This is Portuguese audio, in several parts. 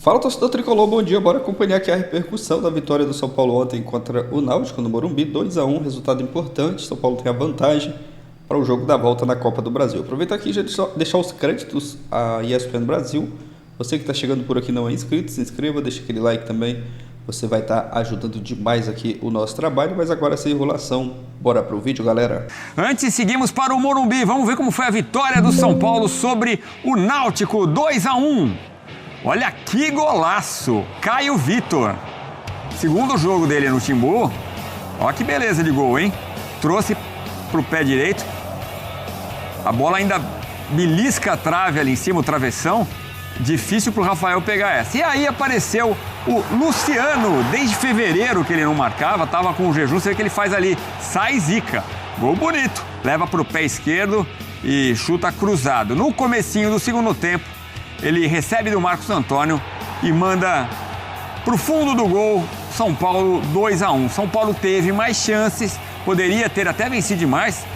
Fala, torcedor tricolor, bom dia. Bora acompanhar aqui a repercussão da vitória do São Paulo ontem contra o Náutico no Morumbi, 2-1, resultado importante. São Paulo tem a vantagem para o jogo da volta na Copa do Brasil. Aproveita aqui e já deixar os créditos à ESPN Brasil. Você que está chegando por aqui e não é inscrito, se inscreva, deixa aquele like também. Você vai estar ajudando demais aqui o nosso trabalho, mas agora sem enrolação, bora pro vídeo, galera. Antes, seguimos para o Morumbi. Vamos ver como foi a vitória do São Paulo sobre o Náutico, 2-1. Olha que golaço! Caio Vitor. Segundo jogo dele no Timbu. Olha que beleza de gol, hein? Trouxe pro pé direito. A bola ainda belisca a trave ali em cima, o travessão. Difícil pro Rafael pegar essa. E aí apareceu o Luciano. Desde fevereiro que ele não marcava, tava com o jejum. Você vê que ele faz ali, sai zica. Gol bonito. Leva pro pé esquerdo e chuta cruzado. No comecinho do segundo tempo, ele recebe do Marcos Antônio e manda pro fundo do gol. São Paulo 2-1. São Paulo teve mais chances, poderia ter até vencido demais.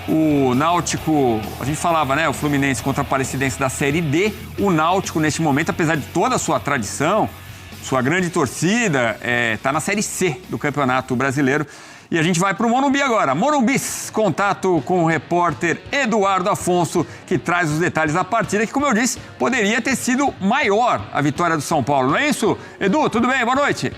O Náutico, a gente falava, né? O Fluminense contra a Aparecidense da Série D. O Náutico, neste momento, apesar de toda a sua tradição, sua grande torcida, tá na Série C do Campeonato Brasileiro. E a gente vai para o Morumbi agora. Morumbis, contato com o repórter Eduardo Afonso, que traz os detalhes da partida, que, como eu disse, poderia ter sido maior a vitória do São Paulo. Não é isso? Edu, tudo bem? Boa noite.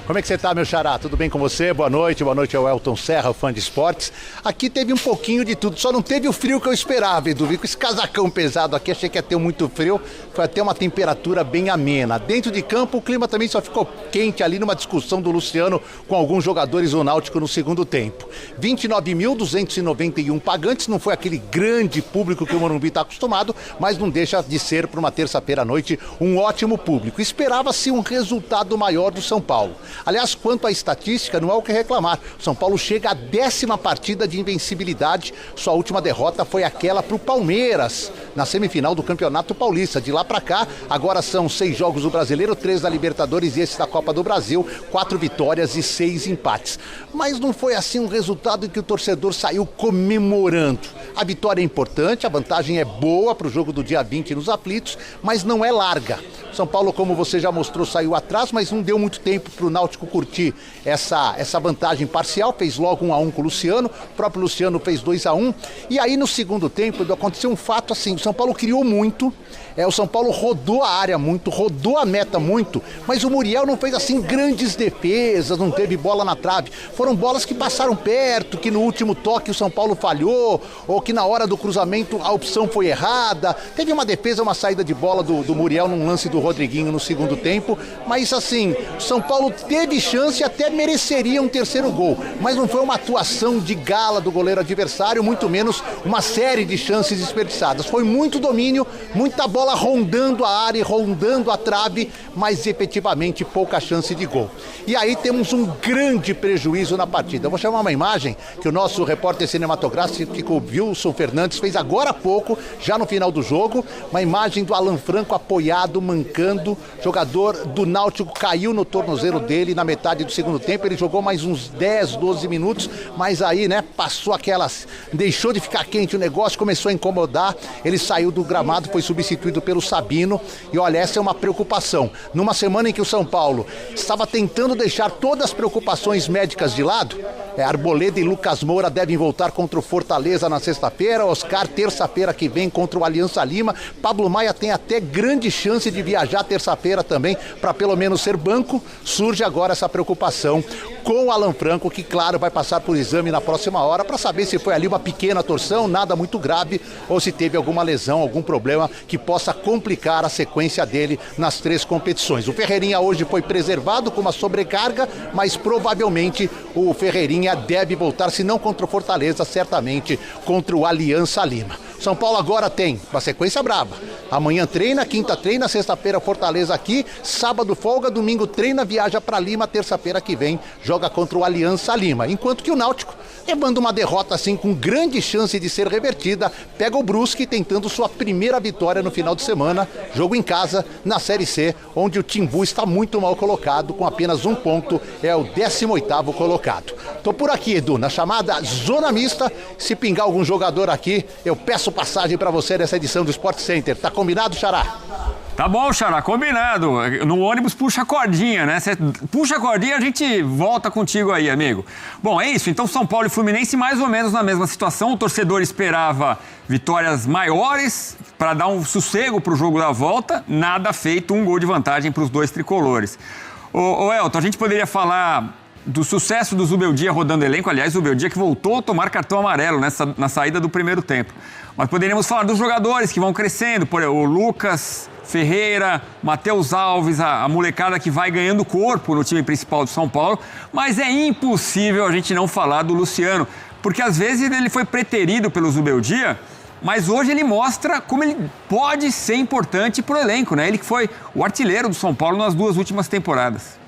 Como é que você tá, meu xará? Tudo bem com você? Boa noite ao Elton Serra, fã de esportes. Aqui teve um pouquinho de tudo, só não teve o frio que eu esperava, Edu. Vi com esse casacão pesado aqui, achei que ia ter muito frio, foi até uma temperatura bem amena. Dentro de campo, o clima também só ficou quente ali numa discussão do Luciano com alguns jogadores do Náutico no segundo tempo. 29.291 pagantes, não foi aquele grande público que o Morumbi está acostumado, mas não deixa de ser, para uma terça-feira à noite, um ótimo público. Esperava-se um resultado maior do São Paulo. Aliás, quanto à estatística, não há o que reclamar. O São Paulo chega à 10ª partida de invencibilidade. Sua última derrota foi aquela para o Palmeiras, na semifinal do Campeonato Paulista. De lá para cá, agora são 6 jogos do Brasileiro, 3 da Libertadores e esse da Copa do Brasil. 4 vitórias e 6 empates. Mas não foi assim um resultado em que o torcedor saiu comemorando. A vitória é importante, a vantagem é boa para o jogo do dia 20 nos aflitos, mas não é larga. São Paulo, como você já mostrou, saiu atrás, mas não deu muito tempo para o Náutico curtir essa vantagem parcial. Fez logo 1-1 com o Luciano, o próprio Luciano fez 2-1. E aí no segundo tempo aconteceu um fato assim, o São Paulo criou muito, o São Paulo rodou a área muito, rodou a meta muito, mas o Muriel não fez assim grandes defesas, não teve bola na trave. Foram bolas que passaram perto, que no último toque o São Paulo falhou, ou que na hora do cruzamento a opção foi errada. Teve uma defesa, uma saída de bola do Muriel num lance do Rodriguinho no segundo tempo, mas assim, o São Paulo teve chance e até mereceria um terceiro gol, mas não foi uma atuação de gala do goleiro adversário, muito menos uma série de chances desperdiçadas. Foi muito domínio, muita bola rondando a área, rondando a trave, mas efetivamente pouca chance de gol. E aí temos um grande prejuízo na partida. Eu vou chamar uma imagem que o nosso repórter cinematográfico Wilson Fernandes fez agora há pouco, já no final do jogo, uma imagem do Alan Franco apoiado, mancando. Jogador do Náutico caiu no tornozelo dele na metade do segundo tempo. Ele jogou mais uns 10, 12 minutos, mas aí, né, passou aquelas... deixou de ficar quente o negócio, começou a incomodar. Ele saiu do gramado, foi substituído pelo Sabino. E olha, essa é uma preocupação. Numa semana em que o São Paulo estava tentando deixar todas as preocupações médicas de lado, Arboleda e Lucas Moura devem voltar contra o Fortaleza na sexta-feira, Oscar terça-feira que vem contra o Aliança Lima, Pablo Maia tem até grande chance de viajar terça-feira também, para pelo menos ser banco. Surge agora essa preocupação com o Alan Franco, que claro vai passar por exame na próxima hora para saber se foi ali uma pequena torção, nada muito grave, ou se teve alguma lesão, algum problema que possa complicar a sequência dele nas 3 competições. O Ferreirinha hoje foi preservado com uma sobrecarga, mas provavelmente o Ferreirinha deve voltar, se não contra o Fortaleza, certamente contra o Aliança Lima. São Paulo agora tem uma sequência braba. Amanhã treina, quinta treina, sexta-feira Fortaleza aqui, sábado folga, domingo treina, viaja para Lima, terça-feira que vem joga contra o Aliança Lima. Enquanto que o Náutico, levando uma derrota assim com grande chance de ser revertida, pega o Brusque tentando sua primeira vitória no final de semana, jogo em casa na Série C, onde o Timbu está muito mal colocado, com apenas 1 ponto, é o 18º colocado. Tô por aqui, Edu, na chamada Zona Mista. Se pingar algum jogador aqui, eu peço passagem para você nessa edição do Sport Center. Tá combinado, xará? Tá bom, Xará, combinado. No ônibus puxa a cordinha, né? Você puxa a cordinha, a gente volta contigo aí, amigo. Bom, é isso. Então, São Paulo e Fluminense mais ou menos na mesma situação. O torcedor esperava vitórias maiores para dar um sossego para o jogo da volta. Nada feito, 1 gol de vantagem para os dois tricolores. Ô Elton, a gente poderia falar do sucesso do Zubeldia rodando elenco. Aliás, o Zubeldia que voltou a tomar cartão amarelo na saída do primeiro tempo. Mas poderíamos falar dos jogadores que vão crescendo. Por exemplo, o Lucas Ferreira, Matheus Alves, a molecada que vai ganhando corpo no time principal do São Paulo. Mas é impossível a gente não falar do Luciano. Porque às vezes ele foi preterido pelo Zubeldia, mas hoje ele mostra como ele pode ser importante para o elenco, né? Ele que foi o artilheiro do São Paulo nas 2 últimas temporadas.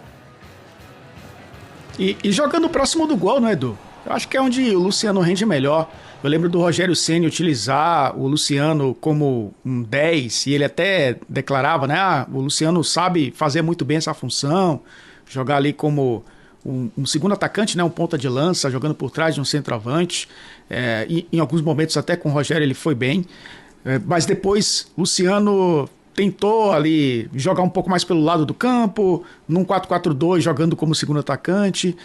E jogando próximo do gol, né, Edu? Eu acho que é onde o Luciano rende melhor. Eu lembro do Rogério Ceni utilizar o Luciano como um 10, e ele até declarava, né? O Luciano sabe fazer muito bem essa função, jogar ali como um segundo atacante, né? Um ponta de lança, jogando por trás de um centroavante. E em alguns momentos até com o Rogério ele foi bem. Mas depois, Luciano tentou ali jogar um pouco mais pelo lado do campo, num 4-4-2, jogando como segundo atacante.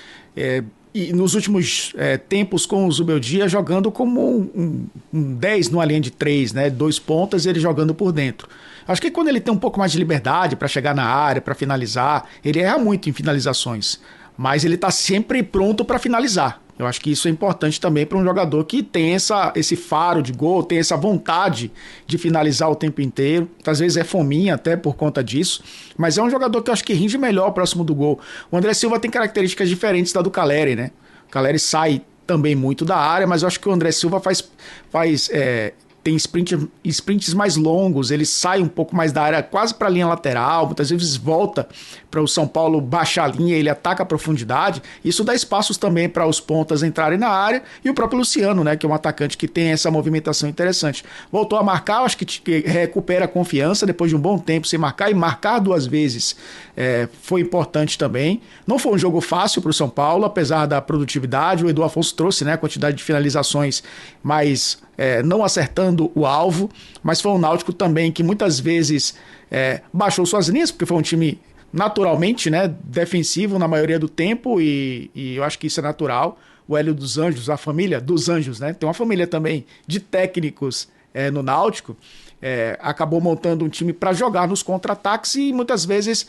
E nos últimos tempos com o Zubeldia jogando como um 10 numa linha de 3, né? 2 pontas, ele jogando por dentro. Acho que quando ele tem um pouco mais de liberdade para chegar na área, para finalizar, ele erra muito em finalizações, mas ele está sempre pronto para finalizar. Eu acho que isso é importante também para um jogador que tem esse faro de gol, tem essa vontade de finalizar o tempo inteiro. Às vezes é fominha até por conta disso, mas é um jogador que eu acho que rende melhor próximo do gol. O André Silva tem características diferentes da do Calleri, né? O Calleri sai também muito da área, mas eu acho que o André Silva tem sprints mais longos, ele sai um pouco mais da área, quase para a linha lateral, muitas vezes volta para o São Paulo baixar a linha, ele ataca a profundidade. Isso dá espaços também para os pontas entrarem na área, e o próprio Luciano, né, que é um atacante que tem essa movimentação interessante. Voltou a marcar, acho que recupera a confiança depois de um bom tempo sem marcar, e marcar 2 vezes foi importante também. Não foi um jogo fácil para o São Paulo, apesar da produtividade. O Edu Afonso trouxe, né, a quantidade de finalizações, mas não acertando o alvo. Mas foi um Náutico também que muitas vezes baixou suas linhas, porque foi um time naturalmente, né, defensivo na maioria do tempo, e eu acho que isso é natural. O Hélio dos Anjos, a família dos Anjos, né, tem uma família também de técnicos no Náutico, acabou montando um time para jogar nos contra-ataques e muitas vezes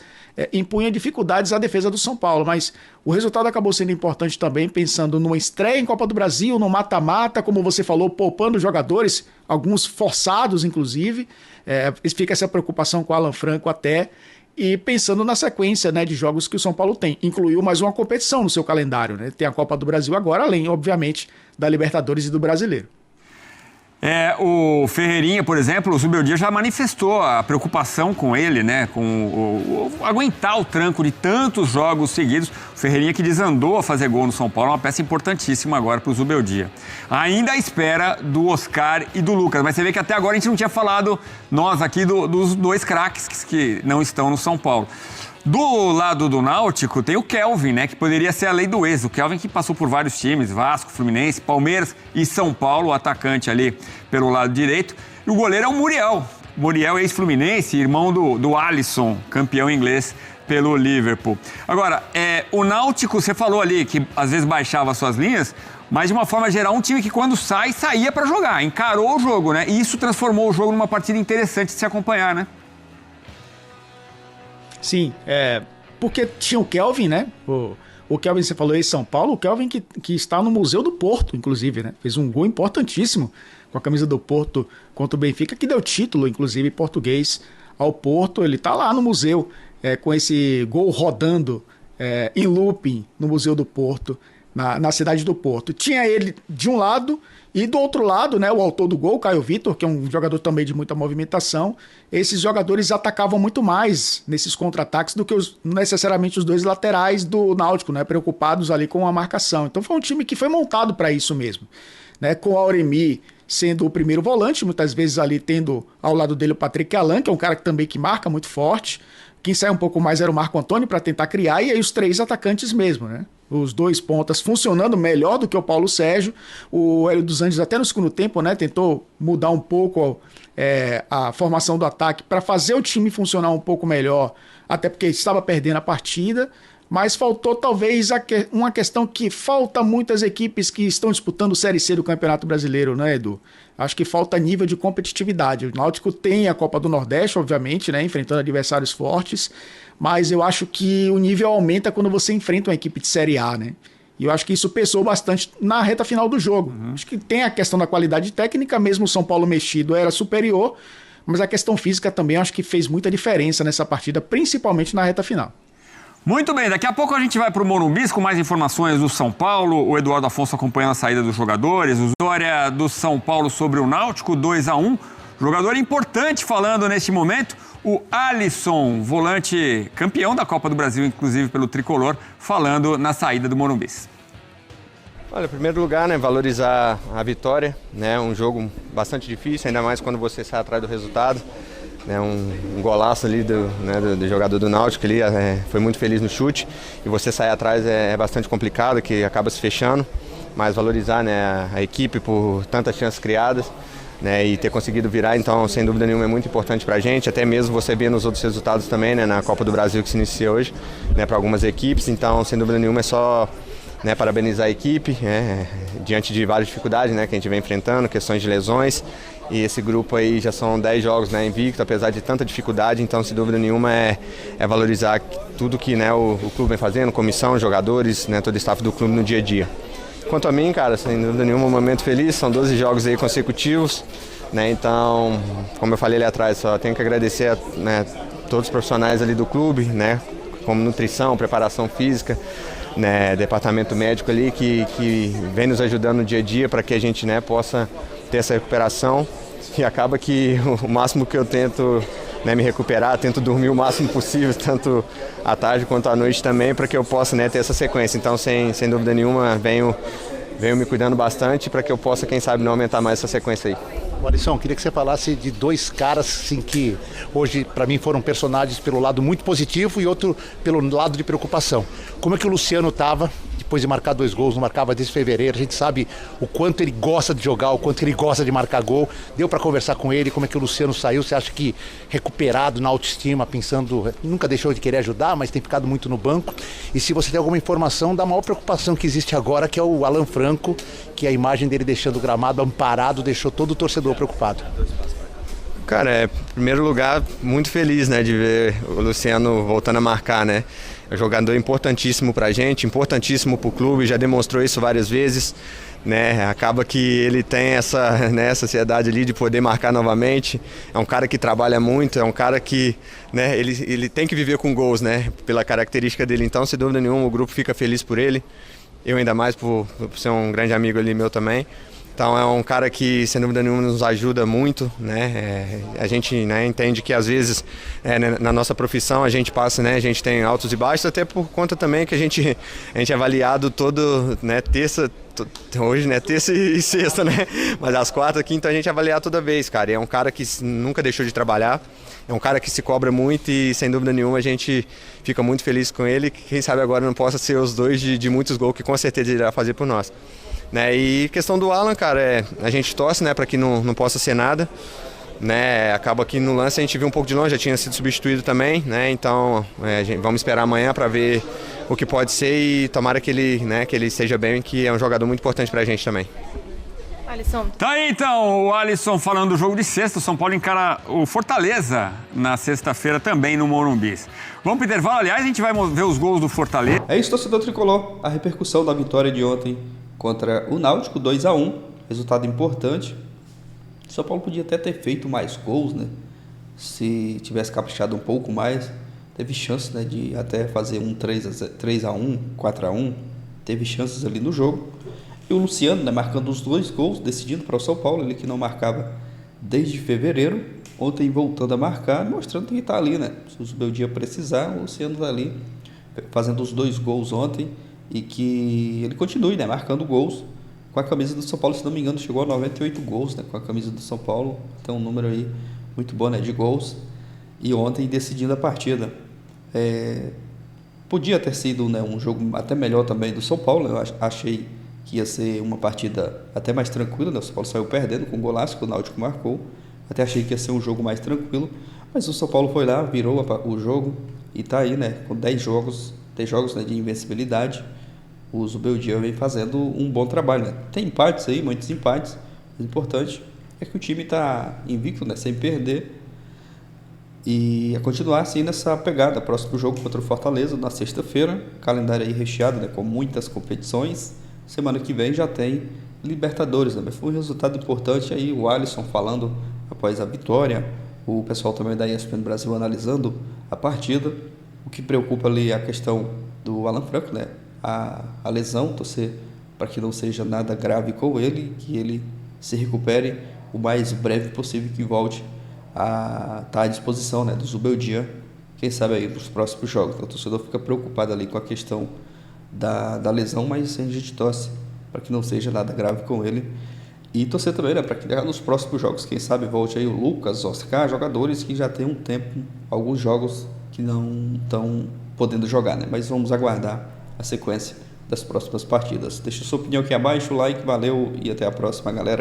impunha dificuldades à defesa do São Paulo, mas o resultado acabou sendo importante também, pensando numa estreia em Copa do Brasil, no mata-mata, como você falou, poupando jogadores, alguns forçados inclusive. Fica essa preocupação com o Alan Franco até, e pensando na sequência, né, de jogos que o São Paulo tem. Incluiu mais uma competição no seu calendário, né? Tem a Copa do Brasil agora, além, obviamente, da Libertadores e do Brasileiro. O Ferreirinha, por exemplo, o Zubeldia já manifestou a preocupação com ele, né? Com aguentar o tranco de tantos jogos seguidos. O Ferreirinha que desandou a fazer gol no São Paulo, uma peça importantíssima agora para o Zubeldia. Ainda à espera do Oscar e do Lucas, mas você vê que até agora a gente não tinha falado, nós aqui, dos 2 craques que não estão no São Paulo. Do lado do Náutico tem o Kelvin, né, que poderia ser a lei do ex. O Kelvin que passou por vários times, Vasco, Fluminense, Palmeiras e São Paulo, o atacante ali pelo lado direito. E o goleiro é o Muriel. Muriel, ex-Fluminense, irmão do Alisson, campeão inglês pelo Liverpool. Agora, o Náutico, você falou ali que às vezes baixava suas linhas, mas de uma forma geral, um time que quando saía para jogar, encarou o jogo, né? E isso transformou o jogo numa partida interessante de se acompanhar, né? Sim, porque tinha o Kelvin, né? O Kelvin, você falou, ex-São Paulo, o Kelvin que está no Museu do Porto, inclusive, né? Fez um gol importantíssimo com a camisa do Porto contra o Benfica, que deu título, inclusive, português ao Porto. Ele está lá no museu, com esse gol rodando em looping no Museu do Porto, na cidade do Porto. Tinha ele de um lado e do outro lado, né, o autor do gol, Caio Vitor, que é um jogador também de muita movimentação. Esses jogadores atacavam muito mais nesses contra-ataques do que necessariamente os 2 laterais do Náutico, né, preocupados ali com a marcação. Então foi um time que foi montado para isso mesmo. né, com o Auremi sendo o primeiro volante, muitas vezes ali tendo ao lado dele o Patrick Alan, que é um cara que também que marca muito forte. Quem sai um pouco mais era o Marco Antônio para tentar criar, e aí os 3 atacantes mesmo, né? Os 2 pontas funcionando melhor do que o Paulo Sérgio. O Hélio dos Anjos até no segundo tempo, né, tentou mudar um pouco a formação do ataque para fazer o time funcionar um pouco melhor, até porque estava perdendo a partida. Mas faltou talvez uma questão que falta muitas equipes que estão disputando Série C do Campeonato Brasileiro, né, Edu? Acho que falta nível de competitividade. O Náutico tem a Copa do Nordeste, obviamente, né, enfrentando adversários fortes, mas eu acho que o nível aumenta quando você enfrenta uma equipe de Série A, né? E eu acho que isso pesou bastante na reta final do jogo. Acho que tem a questão da qualidade técnica, mesmo o São Paulo mexido era superior, mas a questão física também acho que fez muita diferença nessa partida, principalmente na reta final. Muito bem, daqui a pouco a gente vai para o Morumbi com mais informações do São Paulo. O Eduardo Afonso acompanhando a saída dos jogadores. Vitória do São Paulo sobre o Náutico, 2-1. Jogador importante falando neste momento, o Alisson, volante campeão da Copa do Brasil, inclusive pelo Tricolor, falando na saída do Morumbi. Olha, em primeiro lugar, né, valorizar a vitória, né, um jogo bastante difícil, ainda mais quando você sai atrás do resultado. Né, um golaço ali do jogador do Náutico, ali, foi muito feliz no chute, e você sair atrás é bastante complicado, que acaba se fechando, mas valorizar, né, a equipe por tantas chances criadas, né, e ter conseguido virar, então sem dúvida nenhuma é muito importante para a gente, até mesmo você vê nos outros resultados também, né, na Copa do Brasil que se inicia hoje, né, para algumas equipes, então sem dúvida nenhuma é só, né, parabenizar a equipe, diante de várias dificuldades, né, que a gente vem enfrentando, questões de lesões. E esse grupo aí já são 10 jogos, né, invicto, apesar de tanta dificuldade, então sem dúvida nenhuma é valorizar tudo que, né, o clube vem fazendo, comissão, jogadores, né, todo o staff do clube no dia a dia. Quanto a mim, cara, sem dúvida nenhuma, um momento feliz, são 12 jogos aí consecutivos, né, então, como eu falei ali atrás, só tenho que agradecer, né, todos os profissionais ali do clube, né, como nutrição, preparação física, né, departamento médico ali que vem nos ajudando no dia a dia para que a gente, né, possa ter essa recuperação, e acaba que o máximo que eu tento, né, me recuperar, tento dormir o máximo possível, tanto à tarde quanto à noite também, para que eu possa, né, ter essa sequência. Então, sem dúvida nenhuma, venho me cuidando bastante para que eu possa, quem sabe, não aumentar mais essa sequência aí. Alisson, queria que você falasse de 2 caras assim, que hoje para mim foram personagens pelo lado muito positivo e outro pelo lado de preocupação. Como é que o Luciano estava depois de marcar 2 gols, não marcava desde fevereiro? A gente sabe o quanto ele gosta de jogar, o quanto ele gosta de marcar gol. Deu para conversar com ele, como é que o Luciano saiu? Você acha que recuperado na autoestima, pensando, nunca deixou de querer ajudar, mas tem ficado muito no banco? E se você tem alguma informação da maior preocupação que existe agora, que é o Alan Franco, que a imagem dele deixando o gramado amparado deixou todo o torcedor preocupado. Cara, em primeiro lugar, muito feliz, né, de ver o Luciano voltando a marcar, né? É um jogador importantíssimo pra gente, importantíssimo pro clube, já demonstrou isso várias vezes, né? Acaba que ele tem essa, né, essa ansiedade ali de poder marcar novamente. É um cara que trabalha muito, é um cara que, né, ele tem que viver com gols, né, pela característica dele. Então, sem dúvida nenhuma, o grupo fica feliz por ele. Eu ainda mais por ser um grande amigo ali meu também. Então é um cara que, sem dúvida nenhuma, nos ajuda muito, né? A gente, né, entende que às vezes na nossa profissão a gente passa, né, a gente tem altos e baixos, até por conta também que a gente é avaliado todo, né, hoje, né, terça e sexta, né? Mas às quarta, quinta a gente é avaliado toda vez, cara. E é um cara que nunca deixou de trabalhar, é um cara que se cobra muito e, sem dúvida nenhuma, a gente fica muito feliz com ele. Quem sabe agora não possa ser os 2 de muitos gols que com certeza ele irá fazer por nós. Né, e questão do Alan, cara, a gente torce, né, para que não possa ser nada, né, acaba que no lance a gente viu um pouco de longe, já tinha sido substituído também, né, então vamos esperar amanhã para ver o que pode ser e tomara que ele esteja bem, que é um jogador muito importante para a gente também. Alisson. Tá aí então o Alisson falando do jogo de sexta. O São Paulo encara o Fortaleza na sexta-feira também no Morumbi. Vamos pro intervalo, aliás, a gente vai ver os gols do Fortaleza. É isso, torcedor tricolor, a repercussão da vitória de ontem contra o Náutico, 2-1, resultado importante. O São Paulo podia até ter feito mais gols, né? Se tivesse caprichado um pouco mais, teve chance, né, de até fazer um 3-1, 4-1, teve chances ali no jogo. E o Luciano, né, marcando os 2 gols, decidindo para o São Paulo, ele que não marcava desde fevereiro, ontem voltando a marcar, mostrando que está ali, né? Se o meu dia precisar, o Luciano está ali, fazendo os 2 gols ontem, e que ele continue, né, marcando gols, com a camisa do São Paulo, se não me engano, chegou a 98 gols, né? Com a camisa do São Paulo, tem um número aí muito bom, né? De gols. E ontem decidindo a partida. Podia ter sido, né, um jogo até melhor também do São Paulo. Eu achei que ia ser uma partida até mais tranquila, né? O São Paulo saiu perdendo com o golaço que o Náutico marcou. Até achei que ia ser um jogo mais tranquilo, mas o São Paulo foi lá, virou o jogo e tá aí, né, com 10 jogos, né, de invencibilidade. O Zubeldia vem fazendo um bom trabalho, né? Tem empates aí, muitos empates. O importante é que o time tá invicto, né, sem perder. E a continuar assim nessa pegada. Próximo jogo contra o Fortaleza na sexta-feira, calendário aí recheado, né, com muitas competições. Semana que vem já tem Libertadores, né? Mas foi um resultado importante aí, o Alisson falando após a vitória, o pessoal também da ESPN Brasil analisando a partida. O que preocupa ali é a questão do Alan Franco, né? A lesão, torcer para que não seja nada grave com ele, que ele se recupere o mais breve possível, que volte a estar à disposição, né, do Zubeldia, quem sabe aí nos próximos jogos. Então, o torcedor fica preocupado ali com a questão da lesão, mas a gente torce para que não seja nada grave com ele. E torcer também, né, para que nos próximos jogos, quem sabe volte aí o Lucas, Oscar, jogadores que já tem um tempo, alguns jogos que não estão podendo jogar, né? Mas vamos aguardar a sequência das próximas partidas. Deixa sua opinião aqui abaixo, like, valeu e até a próxima, galera.